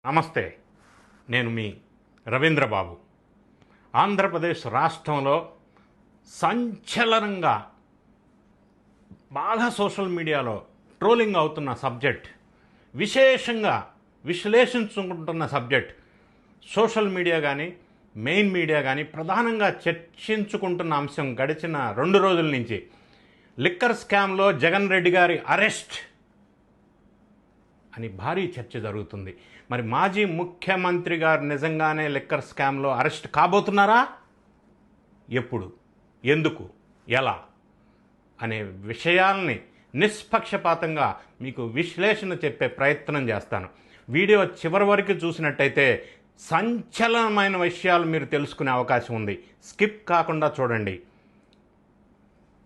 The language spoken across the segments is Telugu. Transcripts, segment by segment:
నమస్తే, నేను మీ రవీంద్రబాబు. ఆంధ్రప్రదేశ్ రాష్ట్రంలో సంచలనంగా బాగా సోషల్ మీడియాలో ట్రోలింగ్ అవుతున్న సబ్జెక్ట్, విశేషంగా విశ్లేషించుకుంటున్న సబ్జెక్ట్, సోషల్ మీడియా కానీ మెయిన్ మీడియా కానీ ప్రధానంగా చర్చించుకుంటున్న అంశం గడిచిన 2 రోజుల నుంచి లిక్కర్ స్కామ్లో జగన్ రెడ్డి గారి అరెస్ట్ అని భారీ చర్చ జరుగుతుంది. మరి మాజీ ముఖ్యమంత్రి గారు నిజంగానే లిక్కర్ స్కామ్లో అరెస్ట్ కాబోతున్నారా? ఎప్పుడు, ఎందుకు, ఎలా అనే విషయాల్ని నిష్పక్షపాతంగా మీకు విశ్లేషణ చెప్పే ప్రయత్నం చేస్తాను. వీడియో చివరి వరకు చూసినట్టయితే సంచలనమైన విషయాలు మీరు తెలుసుకునే అవకాశం ఉంది. స్కిప్ కాకుండా చూడండి.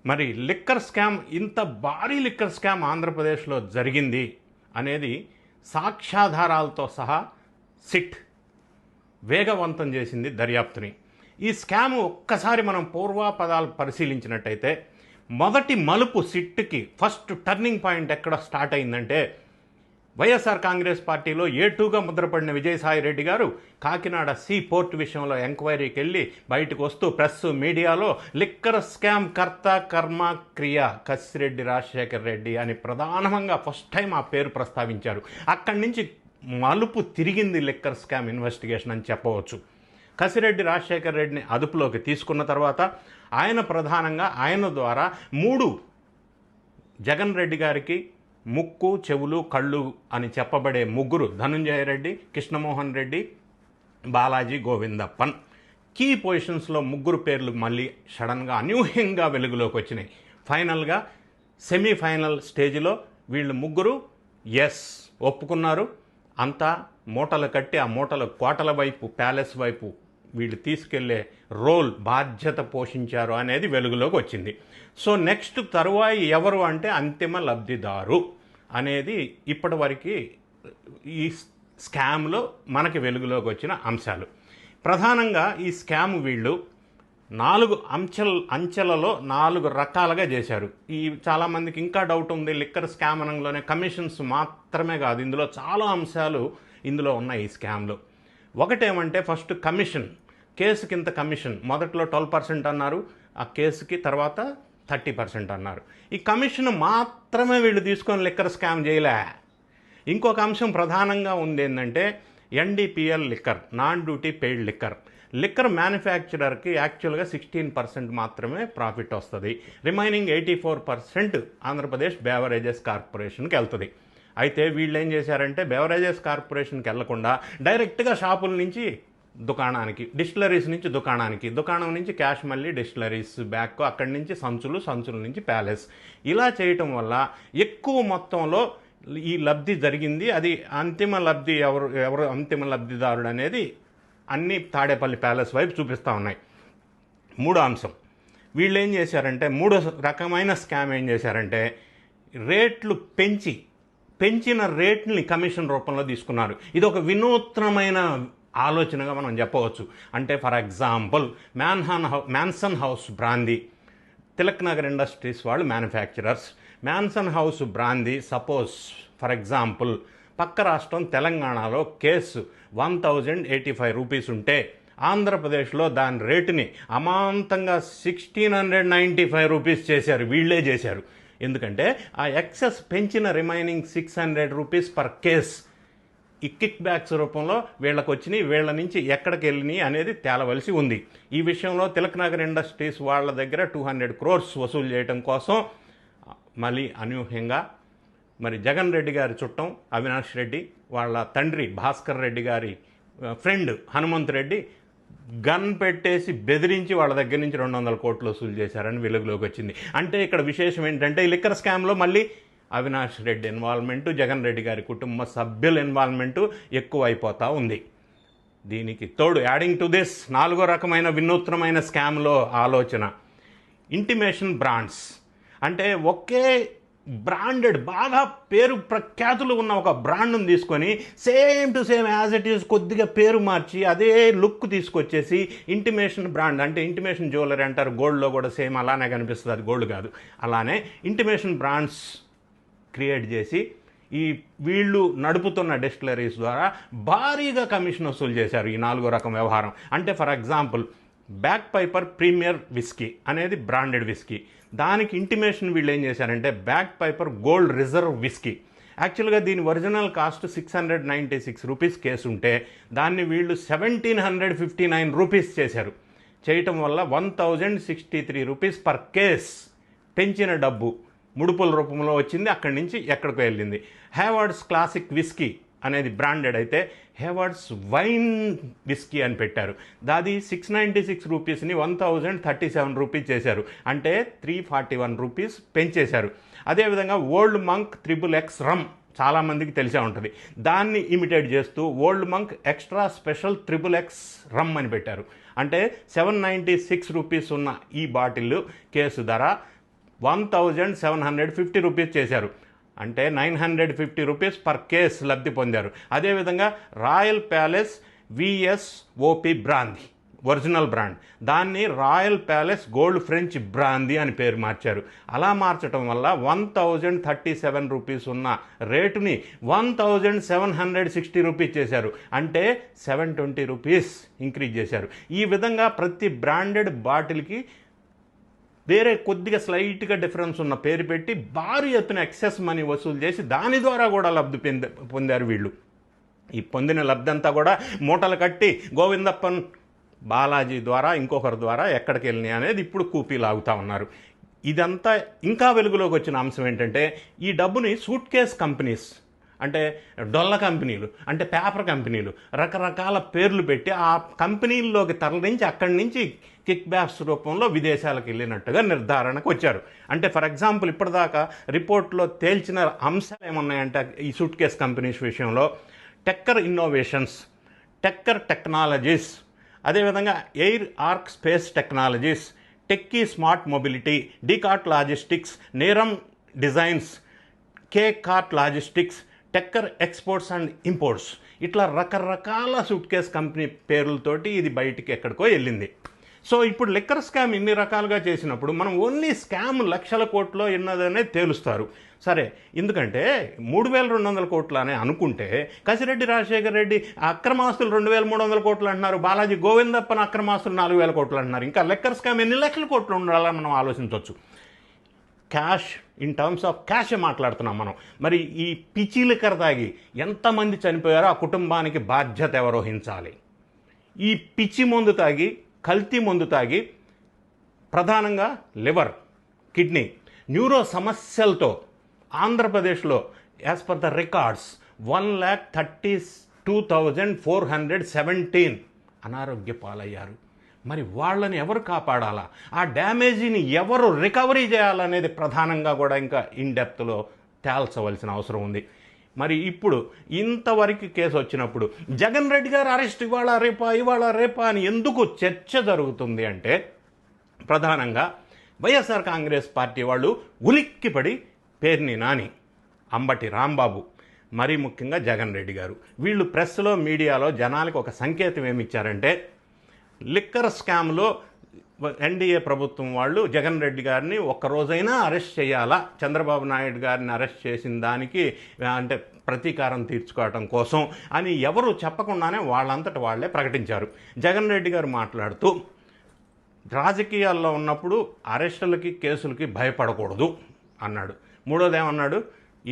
మరి లిక్కర్ స్కామ్, ఇంత భారీ లిక్కర్ స్కామ్ ఆంధ్రప్రదేశ్లో జరిగింది అనేది సాక్ష్యాధారాలతో సహా సిట్ వేగవంతం చేసింది దర్యాప్తుని. ఈ స్కామ్ ఒక్కసారి మనం పూర్వాపదాలు పరిశీలించినట్టయితే మొదటి మలుపు సిట్కి ఫస్ట్ టర్నింగ్ పాయింట్ ఎక్కడ స్టార్ట్ అయిందంటే, వైఎస్ఆర్ కాంగ్రెస్ పార్టీలో A2గా ముద్రపడిన విజయసాయి రెడ్డి గారు కాకినాడ సీ పోర్ట్ విషయంలో ఎంక్వైరీకి వెళ్ళి బయటకు వస్తూ ప్రెస్ మీడియాలో లిక్కర్ స్కామ్ కర్త కర్మ క్రియ కసిరెడ్డి రాజశేఖర్ రెడ్డి అని ప్రధానంగా ఫస్ట్ టైం ఆ పేరు ప్రస్తావించారు. అక్కడి నుంచి మలుపు తిరిగింది లిక్కర్ స్కామ్ ఇన్వెస్టిగేషన్ అని చెప్పవచ్చు. కసిరెడ్డి రాజశేఖర్ రెడ్డిని అదుపులోకి తీసుకున్న తర్వాత ఆయన ప్రధానంగా ఆయన ద్వారా 3 జగన్ రెడ్డి గారికి ముక్కు చెవులు కళ్ళు అని చెప్పబడే 3 ధనుంజయ రెడ్డి, కృష్ణమోహన్ రెడ్డి, బాలాజీ గోవిందప్పన్ కీ పొజిషన్స్లో 3 పేర్లు మళ్ళీ సడన్గా అనూహ్యంగా వెలుగులోకి వచ్చినాయి. ఫైనల్గా సెమీఫైనల్ స్టేజ్లో వీళ్ళు 3 ఎస్ ఒప్పుకున్నారు. అంతా మూటలు కట్టి ఆ మూటలు కోటల వైపు, ప్యాలెస్ వైపు వీళ్ళు తీసుకెళ్లే రోల్, బాధ్యత పోషించారు అనేది వెలుగులోకి వచ్చింది. సో నెక్స్ట్ తరువాయి ఎవరు అంటే అంతిమ లబ్ధిదారు అనేది ఇప్పటివరకు ఈ స్కామ్లో మనకి వెలుగులోకి వచ్చిన అంశాలు. ప్రధానంగా ఈ స్కామ్ వీళ్ళు 4 అంచెలలో 4 రకాలుగా చేశారు. ఈ చాలామందికి ఇంకా డౌట్ ఉంది, లిక్కర్ స్కామ్ అనగానే కమిషన్స్ మాత్రమే కాదు, ఇందులో చాలా అంశాలు ఇందులో ఉన్నాయి ఈ స్కామ్లో. ఒకటేమంటే ఫస్ట్ కమిషన్, కేసుకి ఇంత కమిషన్. మొదట్లో 12% అన్నారు, ఆ కేసుకి తర్వాత 30% అన్నారు. ఈ కమిషన్ మాత్రమే వీళ్ళు తీసుకొని లిక్కర్ స్కామ్ చేయలే. ఇంకొక అంశం ప్రధానంగా ఉంది ఏంటంటే NDPL liquor, non duty paid liquor. Liquor మ్యానుఫ్యాక్చరర్కి యాక్చువల్గా 16% మాత్రమే ప్రాఫిట్ వస్తుంది. రిమైనింగ్ 84% ఆంధ్రప్రదేశ్ బెవరేజెస్ కార్పొరేషన్కి వెళ్తుంది. అయితే వీళ్ళు ఏం చేశారంటే బెవరేజెస్ కార్పొరేషన్కి వెళ్లకుండా డైరెక్ట్గా షాపుల నుంచి దుకాణానికి, డిస్టిలరీస్ నుంచి దుకాణానికి, దుకాణం నుంచి క్యాష్ మళ్ళీ డిస్టిలరీస్ బ్యాక్, అక్కడి నుంచి సంచుల నుంచి ప్యాలెస్. ఇలా చేయటం వల్ల ఎక్కువ మొత్తంలో ఈ లబ్ధి జరిగింది. అది అంతిమ లబ్ధి ఎవరు అంతిమ లబ్ధిదారుడు అనేది అన్ని తాడేపల్లి ప్యాలెస్ వైపు చూపిస్తూ ఉన్నాయి. 3వ అంశం, వీళ్ళు ఏం చేశారంటే 3వ రకమైన స్కామ్ ఏం చేశారంటే రేట్లు పెంచిన రేట్ని కమిషన్ రూపంలో తీసుకున్నారు. ఇది ఒక వినూత్నమైన ఆలోచనగా మనం చెప్పవచ్చు. అంటే for example mansion house brandy, Tilak Nagar industries వాళ్ళు manufacturers. Mansion house brandy suppose for example పక్క రాష్ట్రం తెలంగాణలో కేసు 1085 రూపీస్ ఉంటే ఆంధ్రప్రదేశ్లో దాని రేటుని అమాంతంగా 1695 రూపీస్ చేశారు. వీళ్ళే చేశారు. ఎందుకంటే ఆ ఎక్సెస్ పెంచిన రిమైనింగ్ 600 రూపీస్ పర్ కేస్ ఈ కిక్ బ్యాక్స్ రూపంలో వీళ్ళకి వచ్చినాయి. వీళ్ళ నుంచి ఎక్కడికి వెళ్ళినాయి అనేది తేలవలసి ఉంది. ఈ విషయంలో తిలక్ నగర్ ఇండస్ట్రీస్ వాళ్ళ దగ్గర 200 crores వసూలు చేయడం కోసం మళ్ళీ అనూహ్యంగా మరి జగన్ రెడ్డి గారి చుట్టం అవినాష్ రెడ్డి, వాళ్ళ తండ్రి భాస్కర్ రెడ్డి గారి ఫ్రెండ్ హనుమంత్ రెడ్డి గన్ పెట్టేసి బెదిరించి వాళ్ళ దగ్గర నుంచి 200 కోట్లు వసూలు చేశారని వెలుగులోకి వచ్చింది. అంటే ఇక్కడ విశేషం ఏంటంటే ఈ లిక్కర్ స్కామ్లో మళ్ళీ అవినాష్ రెడ్డి ఇన్వాల్వ్మెంటు, జగన్ రెడ్డి గారి కుటుంబ సభ్యుల ఇన్వాల్వ్మెంటు ఎక్కువ అయిపోతూ ఉంది. దీనికి తోడు యాడింగ్ టు దిస్ 4వ రకమైన వినూత్నమైన స్కామ్లో ఆలోచన ఇంటిమేషన్ బ్రాండ్స్. అంటే ఒకే బ్రాండెడ్, బాగా పేరు ప్రఖ్యాతులు ఉన్న ఒక బ్రాండ్ను తీసుకొని same to same as it is కొద్దిగా పేరు మార్చి అదే లుక్ తీసుకొచ్చేసి ఇంటిమేషన్ బ్రాండ్, అంటే ఇంటిమేషన్ జ్యువెలరీ అంటారు, గోల్డ్లో కూడా సేమ్ అలానే కనిపిస్తుంది, అది గోల్డ్ కాదు. అలానే ఇంటిమేషన్ బ్రాండ్స్ క్రియేట్ చేసి ఈ వీళ్ళు నడుపుతున్న డిస్టిలరీస్ ద్వారా భారీగా కమిషన్ వసూలు చేశారు ఈ 4వ రకం వ్యవహారం. అంటే for example Bagpiper premier whisky అనేది బ్రాండెడ్ విస్కీ. దానికి ఇంటిమేషన్ వీళ్ళు ఏం చేశారంటే Bagpiper gold reserve whisky. యాక్చువల్గా దీని ఒరిజినల్ కాస్ట్ 696 రూపీస్ కేసు ఉంటే దాన్ని వీళ్ళు 1759 రూపీస్ చేశారు. చేయటం వల్ల 1063 రూపీస్ పర్ కేస్ పెంచిన డబ్బు ముడుపుల రూపంలో వచ్చింది. అక్కడి నుంచి ఎక్కడికో వెళ్ళింది. హేవర్డ్స్ క్లాసిక్ విస్కీ అనేది బ్రాండెడ్ అయితే హేవర్డ్స్ వైన్ విస్కీ అని పెట్టారు. దాది 696 రూపీస్ని 1037 రూపీస్ చేశారు. అంటే 341 రూపీస్ పెంచేశారు. అదేవిధంగా ఓల్డ్ మంక్ XXX రమ్ చాలామందికి తెలిసే ఉంటుంది. దాన్ని ఇమిటేట్ చేస్తూ old Monk extra special XXX రమ్ అని పెట్టారు. అంటే 796 రూపీస్ ఉన్న ఈ బాటిల్ కేసు ధర 1750 రూపీస్ చేశారు. అంటే 950 రూపీస్ పర్ కేస్ లబ్ధి పొందారు. అదేవిధంగా royal palace VSOP brandy original brand, దాన్ని royal palace gold French brandy అని పేరు మార్చారు. అలా మార్చడం వల్ల 1037 రూపీస్ ఉన్న రేటుని 1760 రూపీస్ చేశారు. అంటే 720 రూపీస్ ఇంక్రీజ్ చేశారు. ఈ విధంగా ప్రతి బ్రాండెడ్ బాటిల్కి వేరే కొద్దిగా స్లైట్గా డిఫరెన్స్ ఉన్న పేరు పెట్టి భారీ ఎత్తున ఎక్సెస్ మనీ వసూలు చేసి దాని ద్వారా కూడా లబ్ధి పొందారు వీళ్ళు. ఈ పొందిన లబ్ధి అంతా కూడా మూటలు కట్టి గోవిందప్పన్ బాలాజీ ద్వారా ఇంకొకరి ద్వారా ఎక్కడికి వెళ్ళినాయి అనేది ఇప్పుడు కూపీ లాగుతూ ఉన్నారు. ఇదంతా ఇంకా వెలుగులోకి వచ్చిన అంశం ఏంటంటే ఈ డబ్బుని సూట్ కేస్ కంపెనీస్ అంటే డొల్ల కంపెనీలు అంటే పేపర్ కంపెనీలు రకరకాల పేర్లు పెట్టి ఆ కంపెనీల్లోకి తరలించి అక్కడి నుంచి కిక్ బ్యాక్స్ రూపంలో విదేశాలకు వెళ్ళినట్టుగా నిర్ధారణకు వచ్చారు. అంటే ఫర్ ఎగ్జాంపుల్ ఇప్పటిదాకా రిపోర్ట్లో తేల్చిన అంశాలు ఏమున్నాయంటే ఈ సూట్ కేస్ కంపెనీస్ విషయంలో టెక్కర్ ఇన్నోవేషన్స్, టెక్కర్ టెక్నాలజీస్, అదేవిధంగా air arc space technologies, techie smart mobility, డీకార్ట్ లాజిస్టిక్స్, నేరం డిజైన్స్, కే కార్ట్ లాజిస్టిక్స్, టెక్కర్ ఎక్స్పోర్ట్స్ అండ్ ఇంపోర్ట్స్, ఇట్లా రకరకాల సూట్ కేస్ కంపెనీ పేర్లతోటి ఇది బయటికి ఎక్కడికో వెళ్ళింది. సో ఇప్పుడు లిక్కర్ స్కామ్ ఇన్ని రకాలుగా చేసినప్పుడు మనం ఓన్లీ స్కామ్ లక్షల కోట్లో ఎన్నదనే తేలుస్తారు. సరే, ఎందుకంటే 3200 కోట్లు అని అనుకుంటే కసిరెడ్డి రాజశేఖర్ రెడ్డి అక్రమాస్తులు 2300 కోట్లు అంటున్నారు, బాలాజీ గోవిందప్పన్ అక్రమాస్తులు 4000 కోట్లు అంటున్నారు. ఇంకా లిక్కర్ స్కామ్ ఎన్ని లక్షల కోట్లు ఉండాలని మనం ఆలోచించవచ్చు. Cash, in terms of cash మాట్లాడుతున్నాం మనం. మరి ఈ పిచ్చి లిక్కర్ తాగి ఎంతమంది చనిపోయారో ఆ కుటుంబానికి బాధ్యత ఎవరు వహించాలి? ఈ పిచ్చి మందు తాగి, కల్తీ మందు తాగి ప్రధానంగా లివర్, కిడ్నీ, న్యూరో సమస్యలతో ఆంధ్రప్రదేశ్లో యాజ్ పర్ ద రికార్డ్స్ 1,32,417 అనారోగ్య పాలయ్యారు. మరి వాళ్ళని ఎవరు కాపాడాలా? ఆ డ్యామేజీని ఎవరు రికవరీ చేయాలనేది ప్రధానంగా కూడా ఇంకా ఇన్డెప్త్లో తేల్చవలసిన అవసరం ఉంది. మరి ఇప్పుడు ఇంతవరకు కేసు వచ్చినప్పుడు జగన్ రెడ్డి గారు అరెస్ట్ ఇవాళ రేపా అని ఎందుకు చర్చ జరుగుతుంది అంటే ప్రధానంగా వైఎస్ఆర్ కాంగ్రెస్ పార్టీ వాళ్ళు ఉలిక్కిపడి పేర్ని నాని, అంబటి రాంబాబు, మరీ ముఖ్యంగా జగన్ రెడ్డి గారు వీళ్ళు ప్రెస్లో మీడియాలో జనాలకు ఒక సంకేతం ఏమిచ్చారంటే లిక్కర్ స్కామ్లో ఎన్డీఏ ప్రభుత్వం వాళ్ళు జగన్ రెడ్డి గారిని ఒక్కరోజైనా అరెస్ట్ చేయాలా, చంద్రబాబు నాయుడు గారిని అరెస్ట్ చేసిన దానికి అంటే ప్రతీకారం తీర్చుకోవటం కోసం అని ఎవరు చెప్పకుండానే వాళ్ళంతట వాళ్ళే ప్రకటించారు. జగన్ రెడ్డి గారు మాట్లాడుతూ రాజకీయాల్లో ఉన్నప్పుడు అరెస్టులకి కేసులకి భయపడకూడదు అన్నాడు. మూడోదేమన్నాడు,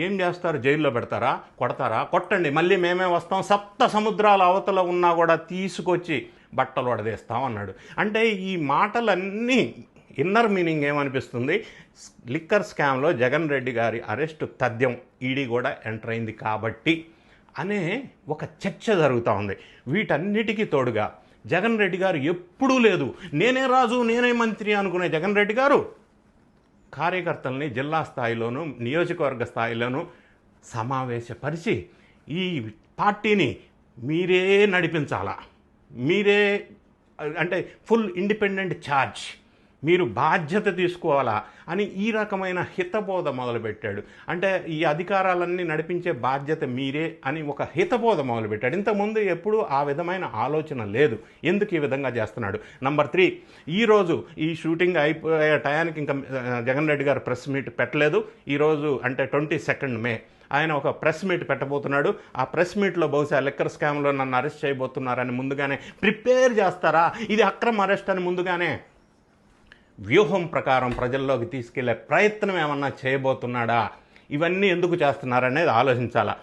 ఏం చేస్తారు, జైల్లో పెడతారా, కొడతారా, కొట్టండి, మళ్ళీ మేమే వస్తాం, 7 సముద్రాల అవతల ఉన్నా కూడా తీసుకొచ్చి బట్టలు వడదేస్తాం అన్నాడు. అంటే ఈ మాటలన్నీ ఇన్నర్ మీనింగ్ ఏమనిపిస్తుంది, లిక్కర్ స్కామ్లో జగన్ రెడ్డి గారి అరెస్టు తథ్యం ఈడీ కూడా ఎంటర్ అయింది కాబట్టి అనే ఒక చర్చ జరుగుతూ ఉంది. వీటన్నిటికీ తోడుగా జగన్ రెడ్డి గారు ఎప్పుడూ లేదు నేనే రాజు నేనే మంత్రి అనుకునే జగన్ రెడ్డి గారు కార్యకర్తల్ని జిల్లా స్థాయిలోనూ నియోజకవర్గ స్థాయిలోనూ సమావేశపరిచి ఈ పార్టీని మీరే నడిపించాలా, మీరే అంటే ఫుల్ ఇండిపెండెంట్ ఛార్జ్, మీరు బాధ్యత తీసుకోవాలా అని ఈ రకమైన హితబోధ మొదలుపెట్టాడు. అంటే ఈ అధికారాలన్నీ నడిపించే బాధ్యత మీరే అని ఒక హితబోధ మొదలుపెట్టాడు. ఇంతకుముందు ఎప్పుడూ ఆ విధమైన ఆలోచన లేదు. ఎందుకు ఈ విధంగా చేస్తున్నాడు? నంబర్ 3, ఈరోజు ఈ షూటింగ్ అయిపోయే టయానికి ఇంకా జగన్ రెడ్డి గారు ప్రెస్ మీట్ పెట్టలేదు. ఈరోజు అంటే 22 మే ఆయన ఒక ప్రెస్ మీట్ పెట్టబోతున్నాడు. ఆ ప్రెస్ మీట్లో బహుశా లిక్కర్ స్కామ్లో నన్ను అరెస్ట్ చేయబోతున్నారని ముందుగానే ప్రిపేర్ చేస్తారా, ఇది అక్రమ అరెస్ట్ అని ముందుగానే వ్యూహం ప్రకారం ప్రజల్లోకి తీసుకెళ్లే ప్రయత్నం ఏమన్నా చేయబోతున్నాడా? ఇవన్నీ ఎందుకు చేస్తున్నారనేది ఆలోచించాలా.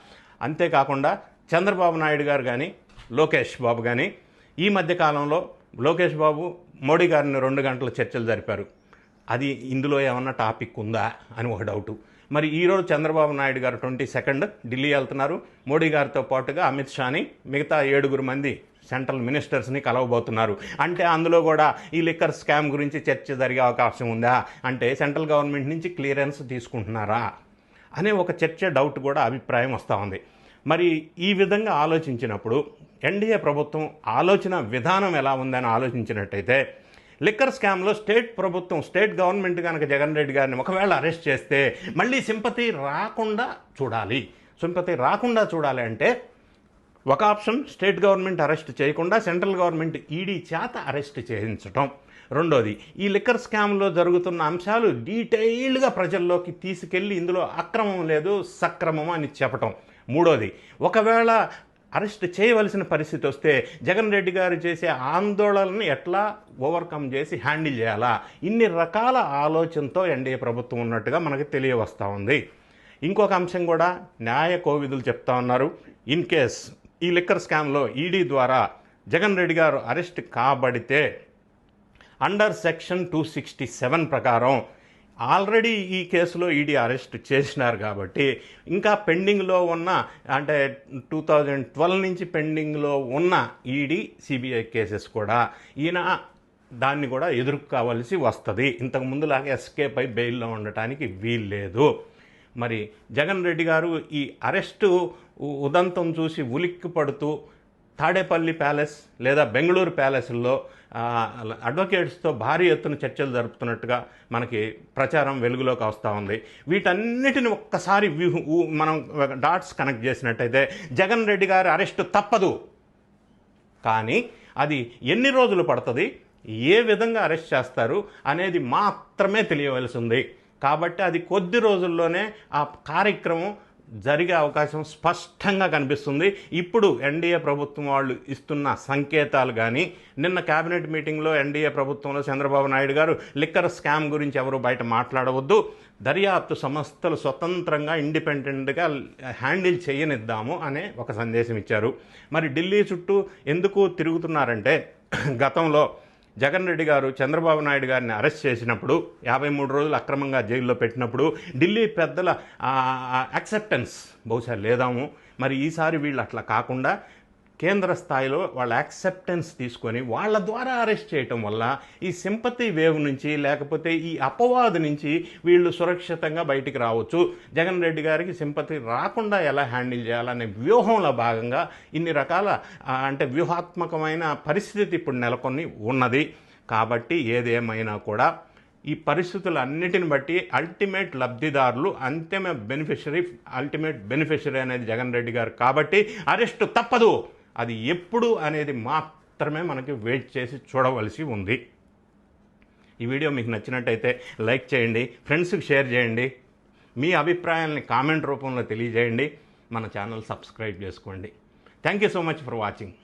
అంతేకాకుండా చంద్రబాబు నాయుడు గారు కానీ లోకేష్ బాబు కానీ ఈ మధ్యకాలంలో లోకేష్ బాబు మోడీ గారిని 2 గంటల చర్చలు జరిపారు. అది ఇందులో ఏమన్నా టాపిక్ ఉందా అని ఒక డౌటు. మరి ఈరోజు చంద్రబాబు నాయుడు గారు 22 ఢిల్లీ వెళ్తున్నారు. మోడీ గారితో పాటుగా అమిత్ షాని మిగతా 7 మంది సెంట్రల్ మినిస్టర్స్ని కలవబోతున్నారు. అంటే అందులో కూడా ఈ లిక్కర్ స్కామ్ గురించి చర్చ జరిగే అవకాశం ఉందా? అంటే సెంట్రల్ గవర్నమెంట్ నుంచి క్లియరెన్స్ తీసుకుంటున్నారా అనే ఒక చర్చ, డౌట్ కూడా అభిప్రాయం వస్తూ ఉంది. మరి ఈ విధంగా ఆలోచించినప్పుడు ఎన్డీఏ ప్రభుత్వం ఆలోచన విధానం ఎలా ఉందని ఆలోచించినట్టయితే లిక్కర్ స్కామ్లో స్టేట్ గవర్నమెంట్ కనుక జగన్ రెడ్డి గారిని ఒకవేళ అరెస్ట్ చేస్తే మళ్ళీ సింపతి రాకుండా చూడాలి అంటే ఒక ఆప్షన్ స్టేట్ గవర్నమెంట్ అరెస్ట్ చేయకుండా సెంట్రల్ గవర్నమెంట్ ఈడీ చేత అరెస్ట్ చేయించటం. రెండోది, ఈ లిక్కర్ స్కామ్లో జరుగుతున్న అంశాలు డీటెయిల్డ్గా ప్రజల్లోకి తీసుకెళ్ళి ఇందులో అక్రమం లేదు సక్రమం అని చెప్పటం. మూడోది, ఒకవేళ అరెస్ట్ చేయవలసిన పరిస్థితి వస్తే జగన్ రెడ్డి గారు చేసే ఆందోళనని ఎట్లా ఓవర్కమ్ చేసి హ్యాండిల్ చేయాలా, ఇన్ని రకాల ఆలోచనతో ఎన్డీఏ ప్రభుత్వం ఉన్నట్టుగా మనకి తెలియవస్తూ ఉంది. ఇంకొక అంశం కూడా న్యాయ కోవిదులు చెప్తా ఉన్నారు. ఇన్ కేస్ ఈ లిక్కర్ స్కామ్లో ఈడీ ద్వారా జగన్ రెడ్డి గారు అరెస్ట్ కాబడితే అండర్ సెక్షన్ 267 ప్రకారం ఆల్రెడీ ఈ కేసులో ఈడీ అరెస్ట్ చేసినారు కాబట్టి ఇంకా పెండింగ్లో ఉన్న, అంటే 2012 నుంచి పెండింగ్లో ఉన్న ఈడీ సిబిఐ కేసెస్ కూడా ఈయన దాన్ని కూడా ఎదుర్కోవలసి వస్తుంది. ఇంతకు ముందులాగా ఎస్కేప్ అయి బెయిల్లో ఉండటానికి వీల్లేదు. మరి జగన్ రెడ్డి గారు ఈ అరెస్టు ఉదంతం చూసి ఉలిక్కి పడుతూ తాడేపల్లి ప్యాలెస్ లేదా బెంగళూరు ప్యాలెస్లో అడ్వకేట్స్తో భారీ ఎత్తున చర్చలు జరుపుతున్నట్టుగా మనకి ప్రచారం వెలుగులోకి వస్తూ ఉంది. వీటన్నిటిని ఒక్కసారి మనం డాట్స్ కనెక్ట్ చేసినట్టయితే జగన్ రెడ్డి గారి అరెస్టు తప్పదు, కానీ అది ఎన్ని రోజులు పడుతుంది, ఏ విధంగా అరెస్ట్ చేస్తారు అనేది మాత్రమే తెలియవలసి ఉంది. కాబట్టి అది కొద్ది రోజుల్లోనే ఆ కార్యక్రమం జరిగే అవకాశం స్పష్టంగా కనిపిస్తుంది. ఇప్పుడు ఎన్డీఏ ప్రభుత్వం వాళ్ళు ఇస్తున్న సంకేతాలు కానీ, నిన్న కేబినెట్ మీటింగ్లో ఎన్డీఏ ప్రభుత్వంలో చంద్రబాబు నాయుడు గారు లిక్కర్ స్కామ్ గురించి ఎవరు బయట మాట్లాడవద్దు, దర్యాప్తు సంస్థలు స్వతంత్రంగా ఇండిపెండెంట్గా హ్యాండిల్ చేయనిద్దాము అనే ఒక సందేశం ఇచ్చారు. మరి ఢిల్లీ చుట్టూ ఎందుకు తిరుగుతున్నారంటే, గతంలో జగన్ రెడ్డి గారు చంద్రబాబు నాయుడు గారిని అరెస్ట్ చేసినప్పుడు 53 రోజులు అక్రమంగా జైల్లో పెట్టినప్పుడు ఢిల్లీ పెద్దల యాక్సెప్టెన్స్ బహుశా లేదాము. మరి ఈసారి వీళ్ళు అట్లా కాకుండా కేంద్ర స్థాయిలో వాళ్ళ యాక్సెప్టెన్స్ తీసుకొని వాళ్ళ ద్వారా అరెస్ట్ చేయటం వల్ల ఈ సింపతి వేవ్ నుంచి, లేకపోతే ఈ అపవాదు నుంచి వీళ్ళు సురక్షితంగా బయటికి రావచ్చు. జగన్ రెడ్డి గారికి సింపతి రాకుండా ఎలా హ్యాండిల్ చేయాలనే వ్యూహంలో భాగంగా ఇన్ని రకాల అంటే వ్యూహాత్మకమైన పరిస్థితి ఇప్పుడు నెలకొని ఉన్నది. కాబట్టి ఏదేమైనా కూడా ఈ పరిస్థితులన్నిటిని బట్టి అల్టిమేట్ లబ్ధిదారులు, అల్టిమేట్ బెనిఫిషరీ అనేది జగన్ రెడ్డి గారు. కాబట్టి అరెస్టు తప్పదు, అది ఎప్పుడు అనేది మాత్రమే మనకి వెయిట్ చేసి చూడవలసి ఉంది. ఈ వీడియో మీకు నచ్చినట్టయితే లైక్ చేయండి, ఫ్రెండ్స్కి షేర్ చేయండి, మీ అభిప్రాయాలని కామెంట్ రూపంలో తెలియజేయండి, మన ఛానల్ సబ్స్క్రైబ్ చేసుకోండి. Thank you so much for watching.